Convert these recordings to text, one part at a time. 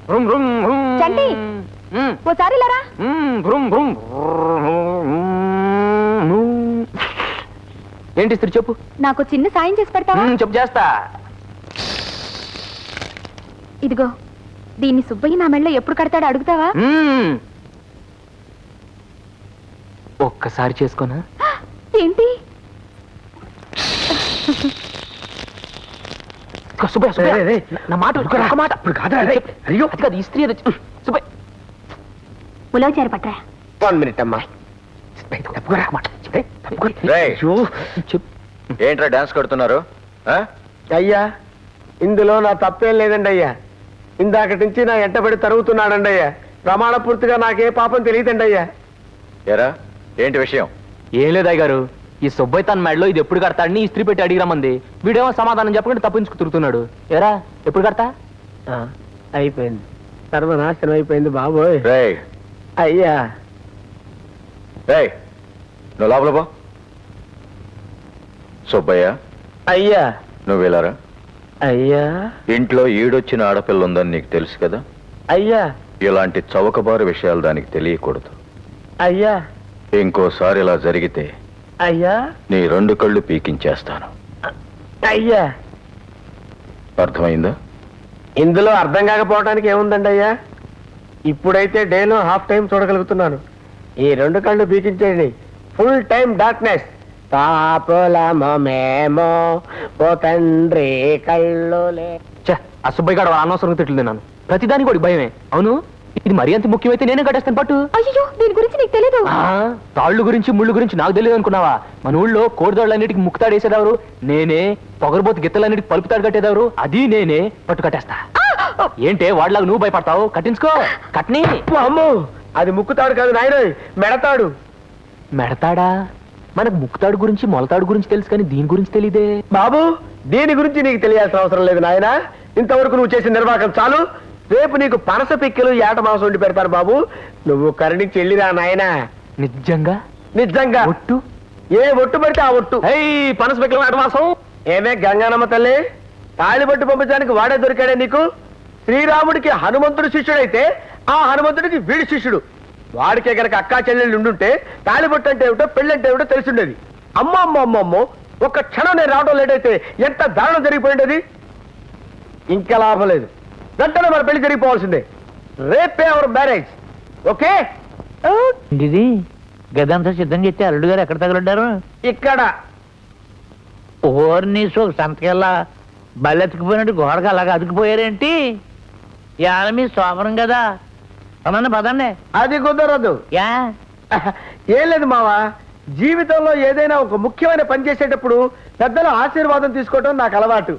భ్రుం భ్రుం భ్రుం. చంటి ఓసారి లేరా. భ్రుం భ్రుం. ఏంటి ఇస్త్రీ చెప్పు. నాకు చిన్న సాయం చేసి పెడతావా? చెప్పు చేస్తా. ఇదిగో దీన్ని సుబ్బయ్య నా మెళ్ళలో ఎప్పుడు కడతాడో అడుగుతావా? ఒక్కసారి చేసుకోనా? ఏంటి? నా మాట అయ్యో అది కాదు ఇస్త్రీ. సుబ్బయ్య ఉలవచారు పట్రా. 1 minute అమ్మా. ఏంట్రా డాన్స్ కొడుతున్నారు? అయ్యా ఇందులో నా తప్పేం లేదండి అయ్యా. ఇందాక నుంచి నా ఎంటబడి తరుగుతున్నాడండి అయ్యా. ప్రమాణ పూర్తిగా నాకే పాపం తెలియదండి అయ్యా. ఎరా ఏంటి విషయం? ఏం లేదయ్య గారు, ఈ సుబ్బయ్య తన మెడలో ఇది ఎప్పుడు కడతాడని ఇస్త్రీ పెట్టి అడిగిరమ్మంది. వీడేమో సమాధానం చెప్పకుండా తప్పించుకు తిరుగుతున్నాడు. ఎరా ఎప్పుడు కడతా? అయిపోయింది, సర్వనాశనం అయిపోయింది బాబోయ్. అయ్యా నువ్వు లోపల పో. సుబ్బయ్య అయ్యా. నువ్వు వెళ్ళారా? అయ్యా. ఇంట్లో ఈడొచ్చిన ఆడపిల్ల ఉందని నీకు తెలుసు కదా? అయ్యా. ఇలాంటి చౌకబారు విషయాలు దానికి తెలియకూడదు. అయ్యా. ఇంకోసారి ఇలా జరిగితే అయ్యా నీ 2 కళ్ళు పీకించేస్తాను. అయ్యా. అర్థమైందా? ఇందులో అర్థం కాకపోవడానికి ఏముందండి అయ్యా. ఇప్పుడైతే డేలో హాఫ్ టైం చూడగలుగుతున్నాను. ఈ 2 కళ్ళు పీకించేయండి. Full time darkness. తాపులమో మేమో ఓ తండ్రి కళ్ళులే. ఆ సుబ్బయ్య గారు అనవసరంగా తిట్లు తిన్నాను. ప్రతిదానికి కూడా భయమే. అవును ఇది మరీ అంత ముఖ్యమైతే నేనే కట్టేస్తాను పట్టు. అయ్యో దీని గురించి నీకు తెలీదు. తాళ్ళు గురించి ముళ్ళు గురించి నాకు తెలియదు అనుకున్నావా? మన ఊళ్ళో కోడిదాళ్ళన్నిటికి ముక్తాడు వేసేదెవరు? నేనే. పొగరబోతు గిత్తలన్నిటికి పలుపుతాడు కట్టేదెవరు? అది నేనే. పట్టు కట్టేస్తా. ఏంటే వాడిలాగా నువ్వు భయపడతావు? కట్టించుకో. కట్ని. అమ్మో అది ముక్కుతాడు కాదు నాయన, మెడతాడు. మెడతాడా? మనకు ముక్తాడు గురించి మొలతాడు గురించి తెలుసు కానీ దీని గురించి తెలీదే. బాబు దీని గురించి నీకు తెలియాల్సిన అవసరం లేదు నాయన. ఇంతవరకు నువ్వు చేసిన నిర్వాహకం చాలు. రేపు నీకు పనస పిక్కలు ఏట మాంసం వండి పెడతారు బాబు. నువ్వు కరుణించి వెళ్ళిరా నాయన. నిజంగా? నిజంగా. ఒట్టు? ఏ ఒట్టు పడితే ఆ ఒట్టు. పనస పిక్కలు ఏట మాంసం. ఏమే గంగానమ్మ తల్లి, తాళిబట్టు పంపించడానికి వాడే దొరికాడే నీకు? శ్రీరాముడికి హనుమంతుడు శిష్యుడైతే ఆ హనుమంతుడికి వీడి శిష్యుడు. వాడికే గనక అక్కా చెల్లెళ్ళు ఉండుంటే తాళిబొట్టు అంటే ఏమిటో పెళ్ళంటే ఏమిటో తెలిసిండేది. అమ్మ అమ్మ అమ్మ అమ్మో ఒక్క క్షణం నేను రావడం లేటైతే ఎంత దారుణం జరిగిపోయిండేది. ఇంకా లాభం లేదు, వెంటనే మన పెళ్లి జరిగిపోవాల్సిందే. రేపే అవర్ మ్యారేజ్. ఓకే? ఇది గదంతా సిద్ధం చేస్తే అల్లుడు గారు ఎక్కడ తగలడ్డారు? ఇక్కడ. ఓర్నీసు సంతకెళ్ళా బల్లెత్తుకుపోయినట్టు గోడకు అలాగా అతుకుపోయారేంటి? ఇవాళ మీ సోమరం కదా, పదండి పదండి. అది కుదరదు. యా ఏం లేదు మావా, జీవితంలో ఏదైనా ఒక ముఖ్యమైన పని చేసేటప్పుడు పెద్దల ఆశీర్వాదం తీసుకోవటం నాకు అలవాటు.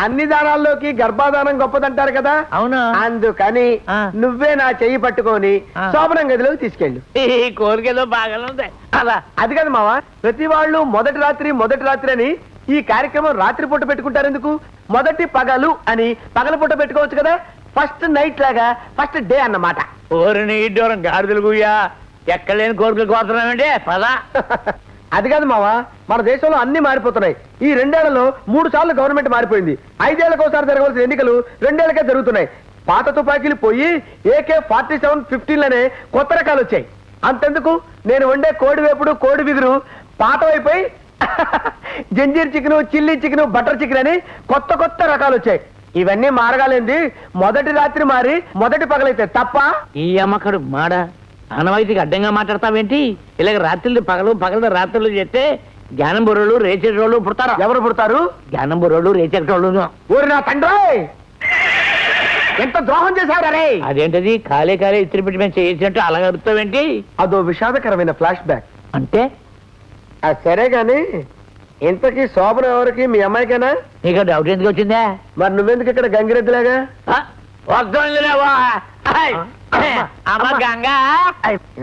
అన్ని దానాల్లోకి గర్భాధానం గొప్పదంటారు కదా. అవును. అందుకని నువ్వే నా చెయ్యి పట్టుకొని శోభనం గదిలోకి తీసుకెళ్ళు. ఈ కోరికలో బాగానే ఉంది. అలా అది కదా మావా, ప్రతి వాళ్ళు మొదటి రాత్రి అని ఈ కార్యక్రమం రాత్రి పూట పెట్టుకుంటారు ఎందుకు? మొదటి పగలు అని పగల పూట పెట్టుకోవచ్చు కదా. ఫస్ట్ నైట్ లాగా ఫస్ట్ డే అన్నమాట. ఓరిని దూరం గాడిదలు గుయ్యా, ఎక్కలేని కోరికలు కోరుతున్నామంటే పద. అది కాదు మావా, మన దేశంలో అన్ని మారిపోతున్నాయి. ఈ 2 ఏళ్లలో 3 సార్లు గవర్నమెంట్ మారిపోయింది. 5 ఏళ్లకోసారి జరగవలసిన ఎన్నికలు 2 ఏళ్లకే జరుగుతున్నాయి. పాత తుపాకీలు పోయి AK-47-15 కొత్త రకాలు వచ్చాయి. అంతెందుకు, నేను వండే కోడి వేపుడు కోడి విగురు పాతవైపోయి జంజీర్ chicken, chilli chicken, butter chicken అని కొత్త రకాలు వచ్చాయి. ఇవన్నీ మారగాలేంది మొదటి రాత్రి మారి మొదటి పగలైతే తప్ప. ఈ అమ్మకడు మాడ అనవైతికి అడ్డంగా మాట్లాడతావేంటి? ఇలాగ రాత్రులు పగలు రాత్రులు చేస్తే జ్ఞానం బుర్రలు రేచేటోళ్ళు పుడతారు. ఎవరు పుడతారు? జ్ఞానం బుర్రలు రేచేటోళ్ళు. ఊరి నా తండ్రి, ఎంత ద్రోహం చేశారు రే. అదేంటది ఖాళీ ఇస్త్రీ పెట్టి మేము చేసినట్టు అలాగ అడుగుతావేంటి? అదో విషాదకరమైన ఫ్లాష్ బ్యాక్. అంటే సరే గాని ఇంతకీ శోభన ఎవరికి? మీ అమ్మాయికేనా? నీకు డౌట్ ఎందుకు వచ్చిందా? మరి నువ్వెందుకు ఇక్కడ గంగిరెద్దులాగా? గంగా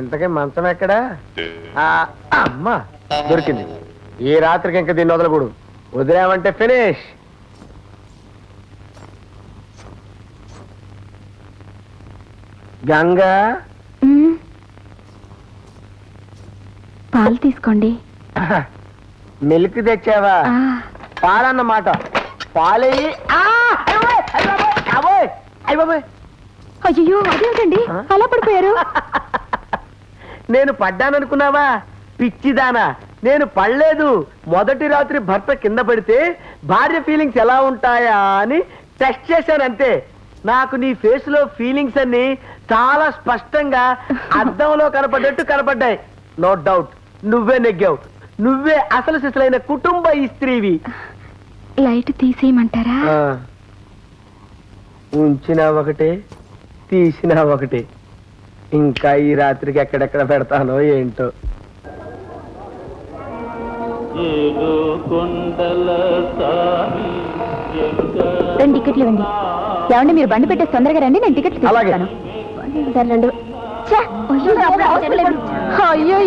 ఇంతకీ మంచం ఎక్కడా? అమ్మా దొరికింది. ఈ రాత్రికి ఇంక దీన్ని వదలకూడదు. వదిలేమంటే ఫినిష్. గంగా పాలు తీసుకోండి. మిల్క్ తెచ్చావా? పాలన్నమాట. పాలయ్యి అయ్యో అదేంటండి అలా పడిపోయారు? నేను పడ్డాననుకున్నావా పిచ్చిదానా? నేను పడలేదు. మొదటి రాత్రి భర్త కింద పడితే భార్య ఫీలింగ్స్ ఎలా ఉంటాయా అని టెస్ట్ చేశాను అంతే. నాకు నీ ఫేస్ లో ఫీలింగ్స్ అన్ని చాలా స్పష్టంగా అద్దంలో కనపడ్డట్టు కనపడ్డాయి. నో డౌట్ నువ్వే నెగ్గావు. నువ్వే అసలు సిసలైన కుటుంబ స్త్రీవి. లైట్ తీసేయమంటారా? ఉంచినా ఒకటే, తీసినా ఒకటే. ఇంకా ఈ రాత్రికి ఎక్కడెక్కడ పెడతానో ఏంటో. రెండు టికెట్లు ఇవ్వండి. ఏమండి మీరు బండి పెట్టేసి తొందరగా రండి, నేను టికెట్ అలాగే. తీసుకుంటాను. అయ్యో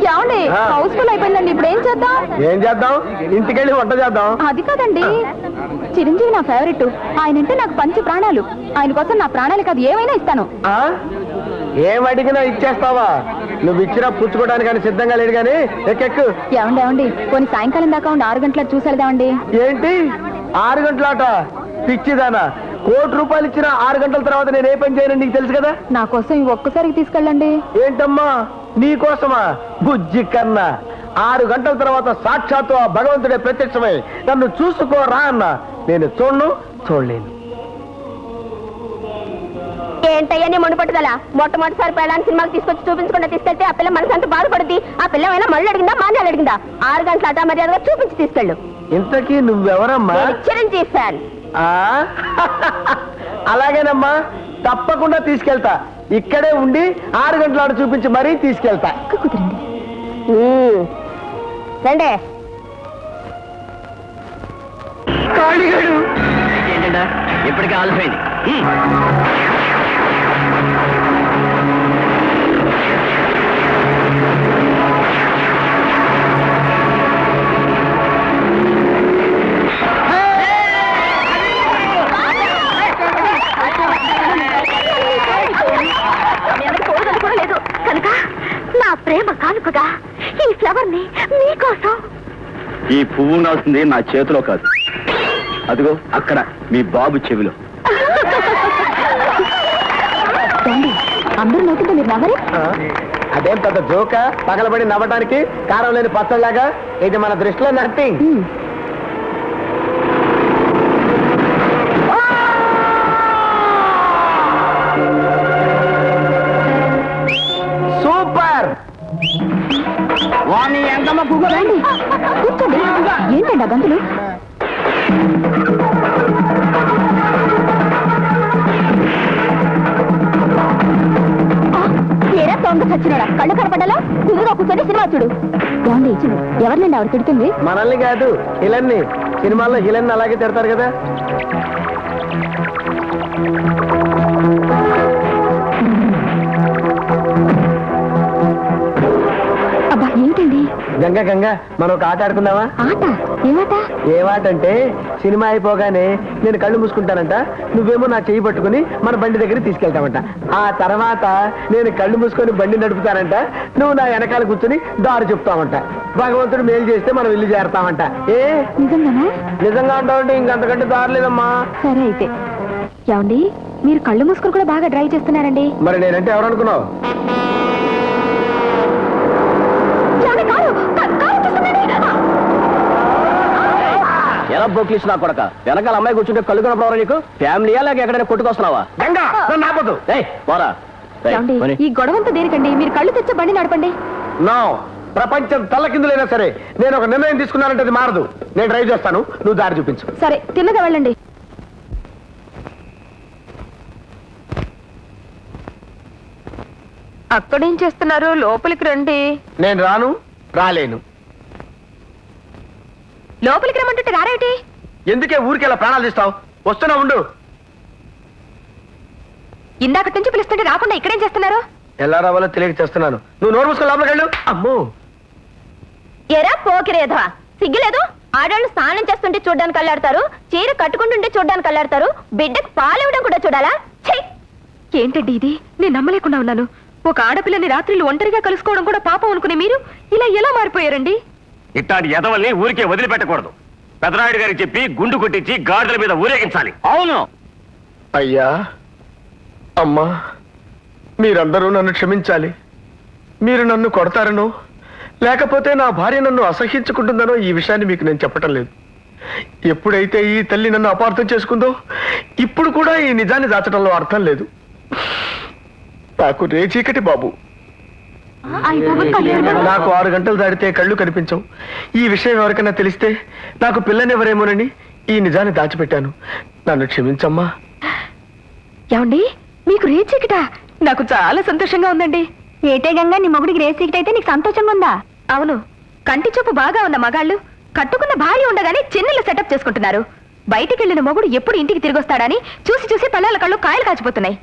ఏమండి హౌస్ఫుల్ అయిపోయిందండి, ఇప్పుడు ఏం చేద్దాం? ఏం చేద్దాం? ఇంటికెళ్ళి వంట చేద్దాం. అది కాదండి, చిరంజీవి నా ఫేవరెట్. ఆయనంటే నాకు పంచ ప్రాణాలు. ఆయన కోసం నా ప్రాణాలు కాదు ఏమైనా ఇస్తాను. ఆ? ఏం అడిగినా ఇచ్చేస్తావా? నువ్వు ఇచ్చినా పుచ్చుకోవడానికి కానీ సిద్ధంగా లేడు కానీ ఎక్కెక్కు. ఏమండి కొన్ని సాయంకాలం దాకా ఉండి 6 గంటలకు చూసేదామండి. ఏంటి 6 గంటలాట? పిచ్చిదానా, ₹1,00,00,000 ఇచ్చిన 6 గంటల తర్వాత నేను ఏ పని చేయను నీకు తెలుసు కదా. నా కోసం ఈ ఒక్కసారికి తీసుకెళ్ళండి. ఏంటమ్మా నీకోసమా? బుజ్జి కన్నా 6 గంటల తర్వాత సాక్షాత్తు ఆ భగవంతుడే ప్రత్యక్షమై నన్ను చూసుకోరా అన్న. నేను చూడలేను. ఏంటయ్యా నీ మొండి పట్టుదల? మొట్టమొదటిసారి పెళ్ళాన్ని సినిమాకి తీసుకొచ్చి చూపించకుండా తీసుకెళ్తే ఆ పిల్ల మనసు అంతా బాధపడుద్ది. ఆ పిల్ల అయినా మళ్ళీ అడిగిందా మాన్యాలు అడిగిందా? 6 గంటల అటా మర్యాదగా చూపించి తీసుకెళ్ళు. ఇంతకీ నువ్వెవరమ్మా? నేను చిరంజీవి ఫ్యాన్. ఆ? అలాగేనమ్మా, తప్పకుండా తీసుకెళ్తా. ఇక్కడే ఉండి 6 గంటల ఆడ చూపించి మరీ తీసుకెళ్తా. కుదిరింది. రండే. ఏంటంటే ఇప్పటికే ఆలస్యమైంది. లేదు కనుక నా ప్రేమ కానుకగా ఈ ఫ్లవర్ ని మీకోసం. ఈ పువ్వు ఉండాల్సింది నా చేతిలో కాదు, అదిగో అక్కడ మీ బాబు చెవిలో. అందరూ నవ్వుతుంటే మీరు నవ్వరే? అదేం పెద్ద జోక పగలబడి నవ్వటానికి? కారం లేని పచ్చడిలాగా. ఇది మన దృష్టిలో నథింగ్. సూపర్. రండి, కూర్చోండి. ఏంటండి ఆ గంతులు? ఏరా తొంగ చచ్చినాడా? కళ్ళు కనపడాలా? కుదురుగా కూర్చొని సినిమా చూడు. ఏమండి ఎవరినండి ఆవిడ తిడుతుంది? మనల్ని కాదు, హిలన్ని. సినిమాల్లో హిలన్ని అలాగే తిడతారు కదా. అబ్బా ఏంటండి? గంగ మనం ఒక ఆట ఆడుకుందామా? ఆట? ఏమాట? ఏమాటంటే సినిమా అయిపోగానే నేను కళ్ళు మూసుకుంటానంట, నువ్వేమో నా చెయ్యి పట్టుకుని మన బండి దగ్గర తీసుకెళ్తామంట. ఆ తర్వాత నేను కళ్ళు మూసుకొని బండి నడుపుతానంట, నువ్వు నా వెనకాల కూర్చొని దారి చెప్తామంట. భగవంతుడు మేలు చేస్తే మనం ఇల్లు చేరతామంట. ఏ నిజంగానా? నిజంగా అంటావంటే ఇంకంతకంటే దారి లేదమ్మా. సరే అయితే. ఏమండి మీరు కళ్ళు మూసుకొని కూడా బాగా డ్రైవ్ చేస్తున్నారండి. మరి నేనంటే ఎవరనుకున్నావు? ఎలా బోక్లీస్ నా కొడక, వెనకాల అమ్మాయి కూర్చుంటే కళ్ళు కనపడవరా నీకు? ఫ్యామిలీయా లేక ఎక్కడైనా కొట్టుకొస్తున్నావా? గంగా నాపదు. ఏయ్ పోరా. ఏయ్, ఏమండి పోనీ. ఈ గొడవంతా దేనికండి? మీరు కళ్ళు తెచ్చే బండి నడపండి. నో, ప్రపంచం తల్లకిందులైనా సరే నేను ఒక నిర్ణయం తీసుకున్నానంటే అది మారదు. నేను డ్రైవ్ చేస్తాను, నువ్వు దారి చూపించు. సరే తిన్నగా వెళ్ళండి. అక్కడేం చేస్తున్నారు? లోపలికి రండి. నేను రాలేను. లోపలికి రమ్మంటుంటే రారేటి? ఎందుకే ఊరికెలా ప్రాణాలు తీస్తావు? వస్తున్నా ఉండు. ఇందాకటి నుంచి పిలుస్తుంటే రాకుండా ఇక్కడేం చేస్తున్నారు? ఎలా రావాలో తెలియక చేస్తున్నాను. నువ్వు నోరు మూసుకొని లోపలికి వెళ్ళు. అమ్మో, ఎరా పోకిరేధా, సిగ్గులేదు? ఆడాళ్ళు స్నానం చేస్తుంటే చూడ్డానికి కళ్ళాడతారు, చీర కట్టుకుంటుంటే చూడ్డానికి కళ్ళాడతారు, బిడ్డకు పాలివ్వడం కూడా చూడాలా? ఛీ! ఏంటండి ఇది? నేను నమ్మలేకుండా ఉన్నాను. ఒక ఆడపిల్లని రాత్రులు ఒంటరిగా కలుసుకోవడం కూడా పాపం అనుకునే మీరు ఇలా ఎలా మారిపోయారండి? ఇట్లాంటి ఎదవల్ని ఊరికే వదిలిపెట్టకూడదు. పెదనాయుడు గారికి చెప్పి గుండు కొట్టించి గాడిదల మీద ఊరేగించాలి. అవును. అయ్యా అమ్మా, మీరందరూ నన్ను క్షమించాలి. మీరు నన్ను కొడతారనో లేకపోతే నా భార్య నన్ను అసహ్యించుకుంటుందనో ఈ విషయాన్ని మీకు నేను చెప్పటం లేదు. ఎప్పుడైతే ఈ తల్లి నన్ను అపార్థం చేసుకుందో ఇప్పుడు కూడా ఈ నిజాన్ని దాచడంలో అర్థం లేదు. నాకు రేచీకటి బాబు. నాకు 6 గంటలు దాడితే కళ్ళు కనిపించవు. ఈ విషయం ఎవరికైనా తెలిస్తే నాకు పిల్లనివ్వరేమోనని ఈ నిజాన్ని దాచిపెట్టాను. నన్ను క్షమించమ్మా. ఏమండి, మీకు రేచీకట? నాకు చాలా సంతోషంగా ఉందండి. ఏటే గంగా, నీ మొగుడికి రేసీకిట్ అయితే నీకు సంతోషంగా ఉందా? అవును, కంటి చూపు బాగా ఉన్న మగాళ్ళు కట్టుకున్న భార్య ఉండగానే చిన్నలు సెటప్ చేసుకుంటున్నారు. బయటికి వెళ్ళిన మొగుడు ఎప్పుడు ఇంటికి తిరిగి వస్తాడని చూసి చూసి పిల్లల కళ్ళు కాయలు కాచిపోతున్నాయి.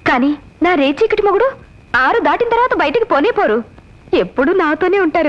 కానీ నా రేచీకటి మొగుడు 6 దాటిన తర్వాత బయటికి పోనే పోరు. ఎప్పుడు నాతోనే ఉంటారు.